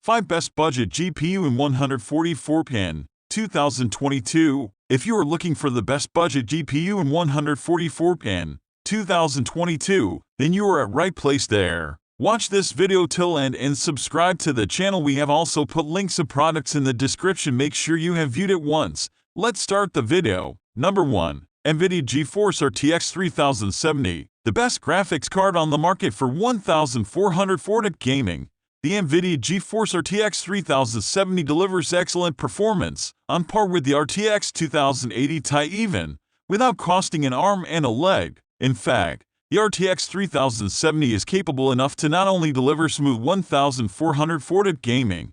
5 Best Budget GPU in 144-pin, 2022. If you are looking for the best budget GPU in 144-pin, 2022, then you are at right place there. Watch this video till end and subscribe to the channel. We have also put links of products in the description. Make sure you have viewed it once. Let's start the video. Number 1. Nvidia GeForce RTX 3070, the best graphics card on the market for 1440 gaming. The Nvidia GeForce RTX 3070 delivers excellent performance, on par with the RTX 2080 Ti even, without costing an arm and a leg. In fact, the RTX 3070 is capable enough to not only deliver smooth 1440 gaming,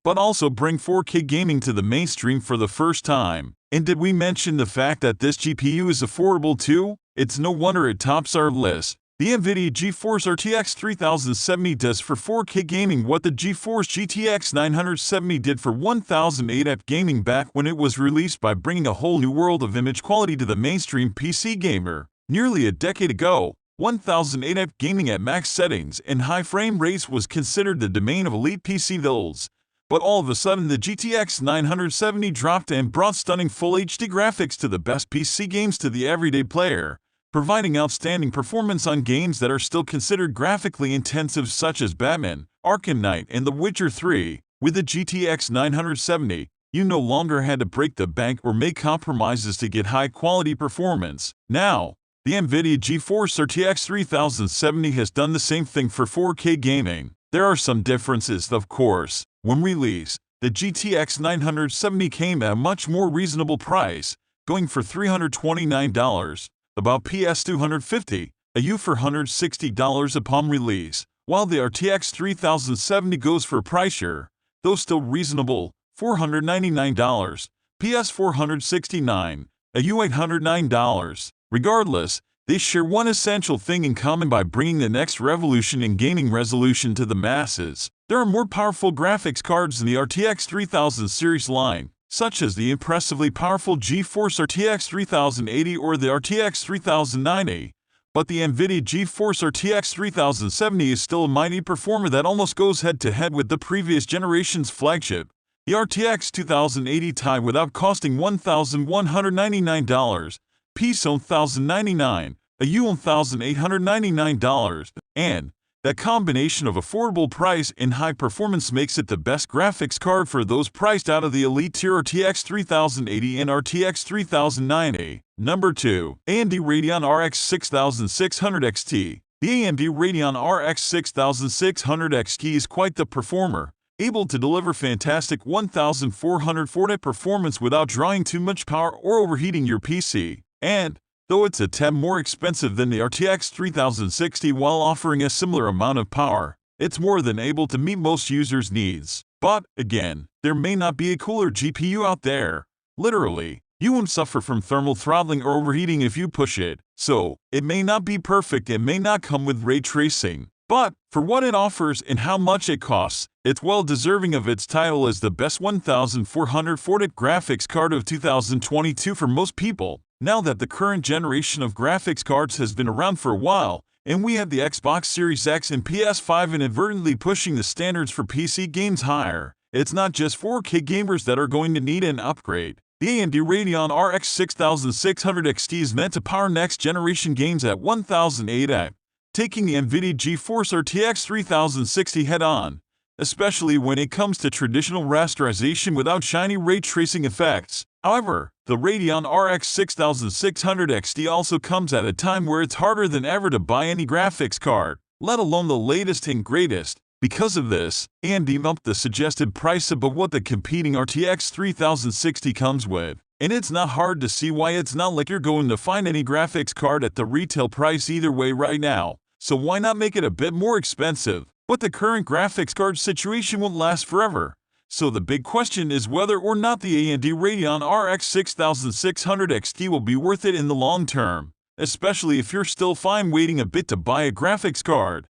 but also bring 4K gaming to the mainstream for the first time. And did we mention the fact that this GPU is affordable too? It's no wonder it tops our list. The Nvidia GeForce RTX 3070 does for 4K gaming what the GeForce GTX 970 did for 1080p gaming back when it was released, by bringing a whole new world of image quality to the mainstream PC gamer. Nearly a decade ago, 1080p gaming at max settings and high frame rates was considered the domain of elite PC builds. But all of a sudden the GTX 970 dropped and brought stunning Full HD graphics to the best PC games to the everyday player, providing outstanding performance on games that are still considered graphically intensive such as Batman, Arkham Knight, and The Witcher 3. With the GTX 970, you no longer had to break the bank or make compromises to get high-quality performance. Now, the Nvidia GeForce RTX 3070 has done the same thing for 4K gaming. There are some differences, of course. When released, the GTX 970 came at a much more reasonable price, going for $329, about PS250, a for $160 upon release, while the RTX 3070 goes for a pricier, though still reasonable, $499, PS469, a $809. Regardless, they share one essential thing in common by bringing the next revolution in gaming resolution to the masses. There are more powerful graphics cards in the RTX 3000 series line, such as the impressively powerful GeForce RTX 3080 or the RTX 3090, but the Nvidia GeForce RTX 3070 is still a mighty performer that almost goes head-to-head with the previous generation's flagship, the RTX 2080 Ti, without costing $1,199, $1,099, a $1,899, and that combination of affordable price and high performance makes it the best graphics card for those priced out of the elite tier RTX 3080 and RTX 3090. Number 2. AMD Radeon RX 6600 XT. The AMD Radeon RX 6600 XT is quite the performer, able to deliver fantastic 1440 performance without drawing too much power or overheating your PC. And, though it's a tad more expensive than the RTX 3060 while offering a similar amount of power, it's more than able to meet most users' needs. But, again, there may not be a cooler GPU out there. Literally, you won't suffer from thermal throttling or overheating if you push it. So, it may not be perfect, it may not come with ray tracing, but, for what it offers and how much it costs, it's well deserving of its title as the best 1440 graphics card of 2022 for most people. Now that the current generation of graphics cards has been around for a while, and we have the Xbox Series X and PS5 inadvertently pushing the standards for PC games higher, it's not just 4K gamers that are going to need an upgrade. The AMD Radeon RX 6600 XT is meant to power next-generation games at 1080p, taking the Nvidia GeForce RTX 3060 head-on, especially when it comes to traditional rasterization without shiny ray tracing effects. However, the Radeon RX 6600 XT also comes at a time where it's harder than ever to buy any graphics card, let alone the latest and greatest. Because of this, AMD bumped the suggested price above what the competing RTX 3060 comes with. And it's not hard to see why. It's not like you're going to find any graphics card at the retail price either way right now, so why not make it a bit more expensive? But the current graphics card situation won't last forever. So the big question is whether or not the AMD Radeon RX 6600 XT will be worth it in the long term, especially if you're still fine waiting a bit to buy a graphics card.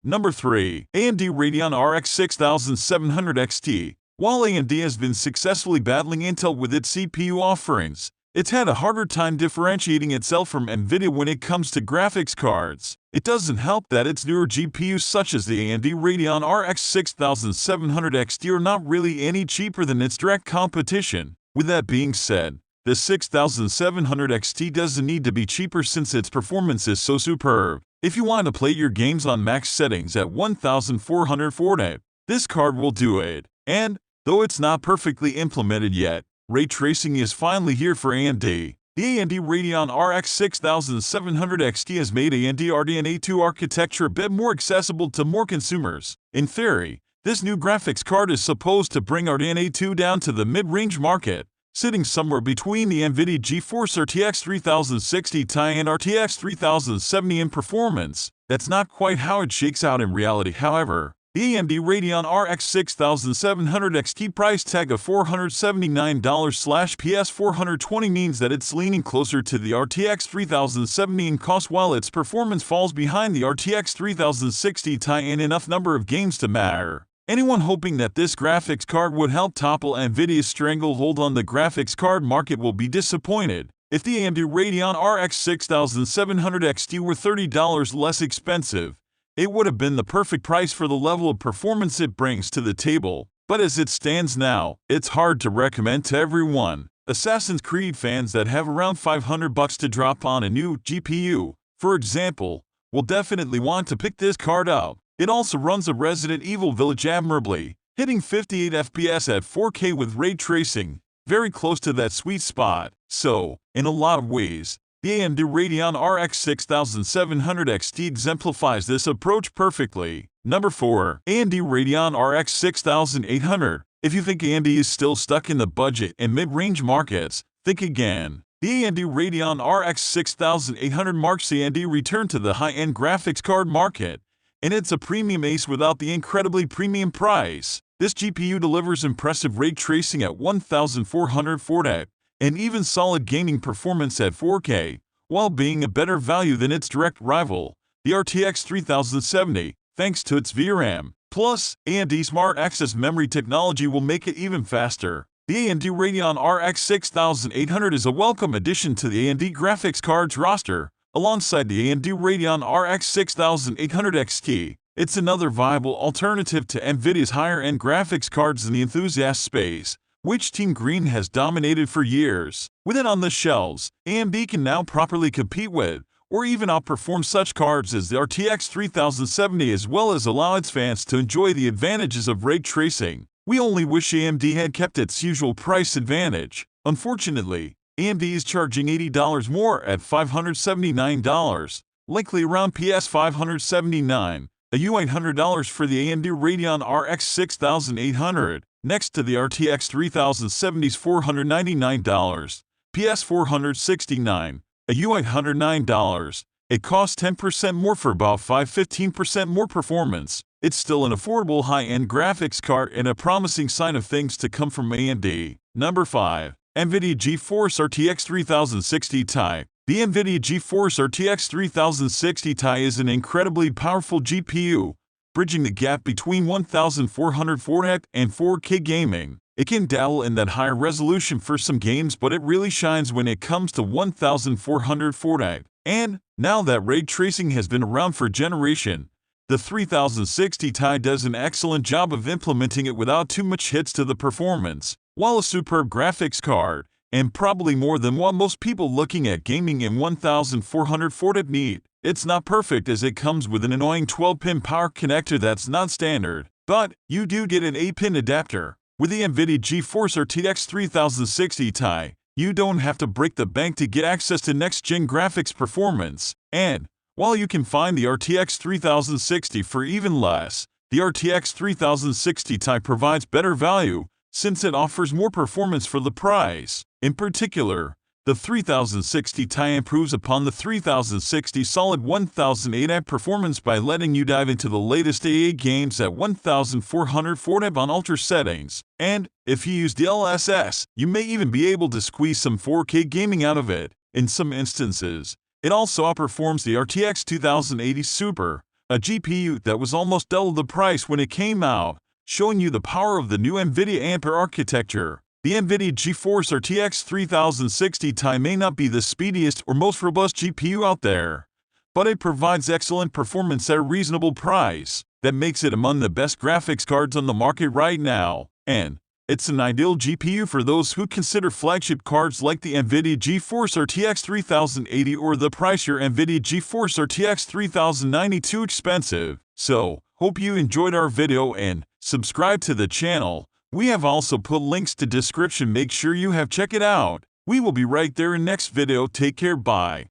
Number 3. AMD Radeon RX 6700 XT. While AMD has been successfully battling Intel with its CPU offerings, it's had a harder time differentiating itself from Nvidia when it comes to graphics cards. It doesn't help that its newer GPUs such as the AMD Radeon RX 6700 XT are not really any cheaper than its direct competition. With that being said, the 6700 XT doesn't need to be cheaper since its performance is so superb. If you want to play your games on max settings at 1440, this card will do it. And, though it's not perfectly implemented yet, ray tracing is finally here for AMD. The AMD Radeon RX 6700 XT has made AMD Radeon A2 architecture a bit more accessible to more consumers. In theory, this new graphics card is supposed to bring Radeon A2 down to the mid-range market, sitting somewhere between the Nvidia GeForce RTX 3060 Ti and RTX 3070 in performance. That's not quite how it shakes out in reality, however. The AMD Radeon RX 6700 XT price tag of $479/PS $420 means that it's leaning closer to the RTX 3070 in cost while its performance falls behind the RTX 3060 Ti in enough number of games to matter. Anyone hoping that this graphics card would help topple Nvidia's stranglehold on the graphics card market will be disappointed. If the AMD Radeon RX 6700 XT were $30 less expensive, it would have been the perfect price for the level of performance it brings to the table. But as it stands now, it's hard to recommend to everyone. Assassin's Creed fans that have around $500 to drop on a new GPU, for example, will definitely want to pick this card up. It also runs a Resident Evil Village admirably, hitting 58 FPS at 4K with ray tracing, very close to that sweet spot. So, in a lot of ways, the AMD Radeon RX 6700 XT exemplifies this approach perfectly. Number 4. AMD Radeon RX 6800. If you think AMD is still stuck in the budget and mid-range markets, think again. The AMD Radeon RX 6800 marks the AMD return to the high-end graphics card market, and it's a premium ace without the incredibly premium price. This GPU delivers impressive ray tracing at 1440 and even solid gaming performance at 4K, while being a better value than its direct rival, the RTX 3070, thanks to its VRAM. Plus, AMD Smart Access memory technology will make it even faster. The AMD Radeon RX 6800 is a welcome addition to the AMD graphics cards roster, alongside the AMD Radeon RX 6800 XT. It's another viable alternative to Nvidia's higher-end graphics cards in the enthusiast space, which Team Green has dominated for years. With it on the shelves, AMD can now properly compete with, or even outperform such cards as the RTX 3070 as well as allow its fans to enjoy the advantages of ray tracing. We only wish AMD had kept its usual price advantage. Unfortunately, AMD is charging $80 more at $579, likely around PS $579, a $800 for the AMD Radeon RX 6800. Next to the RTX 3070's $499, PS $469, a $809. It costs 10% more for about 15% more performance. It's still an affordable high-end graphics card and a promising sign of things to come from AMD. Number 5. Nvidia GeForce RTX 3060 Ti. The Nvidia GeForce RTX 3060 Ti is an incredibly powerful GPU, bridging the gap between 1440 and 4K gaming. It can dabble in that higher resolution for some games, but it really shines when it comes to 1440. And, now that ray tracing has been around for a generation, the 3060 Ti does an excellent job of implementing it without too much hits to the performance. While a superb graphics card, and probably more than what most people looking at gaming in 1440 need, it's not perfect as it comes with an annoying 12-pin power connector that's not standard, but you do get an 8-pin adapter. With the Nvidia GeForce RTX 3060 Ti, you don't have to break the bank to get access to next-gen graphics performance. And, while you can find the RTX 3060 for even less, the RTX 3060 Ti provides better value since it offers more performance for the price. In particular, the 3060 Ti improves upon the 3060 solid 1008 performance by letting you dive into the latest AA games at 1440 on ultra settings. And, if you use DLSS, you may even be able to squeeze some 4K gaming out of it. In some instances, it also outperforms the RTX 2080 Super, a GPU that was almost double the price when it came out, showing you the power of the new Nvidia Ampere architecture. The Nvidia GeForce RTX 3060 Ti may not be the speediest or most robust GPU out there, but it provides excellent performance at a reasonable price that makes it among the best graphics cards on the market right now, and it's an ideal GPU for those who consider flagship cards like the Nvidia GeForce RTX 3080 or the pricier Nvidia GeForce RTX 3090 too expensive. So, hope you enjoyed our video and subscribe to the channel. We have also put links to description, make sure you have check it out. We will be right there in next video. Take care, bye.